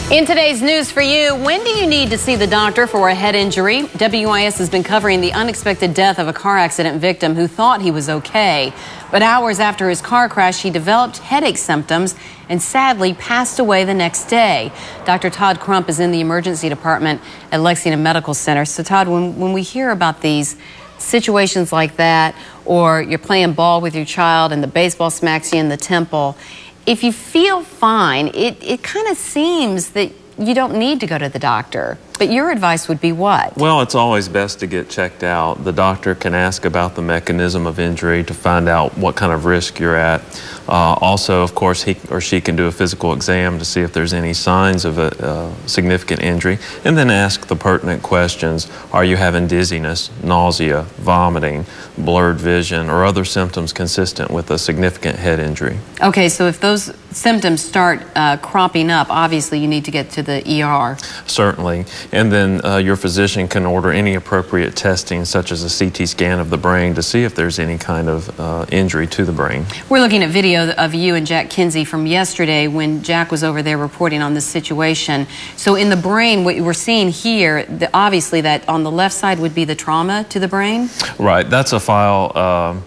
In today's news for you, when do you need to see the doctor for a head injury? WIS has been covering the unexpected death of a car accident victim who thought he was okay. But hours after his car crash, he developed headache symptoms and sadly passed away the next day. Dr. Todd Crump is in the emergency department at Lexington Medical Center. So Todd, when we hear about these situations like that, or you're playing ball with your child and the baseball smacks you in the temple, if you feel fine, it kind of seems that you don't need to go to the doctor. But your advice would be what? Well, it's always best to get checked out. The doctor can ask about the mechanism of injury to find out what kind of risk you're at. Also, of course, he or she can do a physical exam to see if there's any signs of a significant injury, and then ask the pertinent questions. Are you having dizziness, nausea, vomiting, blurred vision, or other symptoms consistent with a significant head injury? Okay, so if those symptoms start cropping up, obviously you need to get to the ER. Certainly. And then your physician can order any appropriate testing, such as a CT scan of the brain, to see if there's any kind of injury to the brain. We're looking at video of you and Jack Kinsey from yesterday when Jack was over there reporting on this situation. So in the brain, what we're seeing here, obviously that on the left side would be the trauma to the brain? Right. That's a file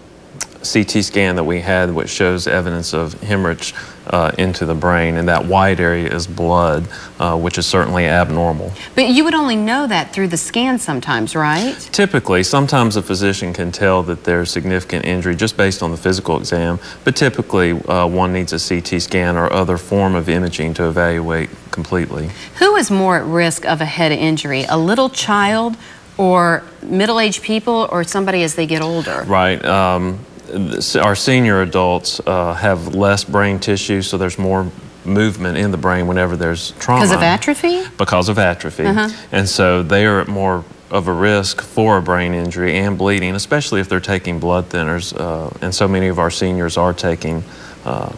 CT scan that we had, which shows evidence of hemorrhage into the brain, and that white area is blood, which is certainly abnormal. But you would only know that through the scan sometimes, right? Typically. Sometimes a physician can tell that there's significant injury just based on the physical exam, but typically one needs a CT scan or other form of imaging to evaluate completely. Who is more at risk of a head injury, a little child or middle-aged people, or somebody as they get older? Right. Our senior adults have less brain tissue, so there's more movement in the brain whenever there's trauma. Because of atrophy? Because of atrophy. And so they are at more of a risk for a brain injury and bleeding, especially if they're taking blood thinners. And so many of our seniors are taking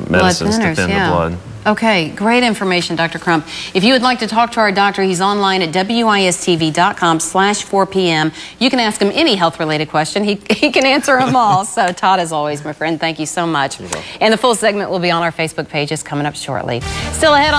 medicines to thin the blood. Okay, great information, Dr. Crump. If you would like to talk to our doctor, he's online at wistv.com/4 p.m. You can ask him any health-related question. He can answer them all. So, Todd, as always, my friend, thank you so much. And the full segment will be on our Facebook pages coming up shortly. Still ahead on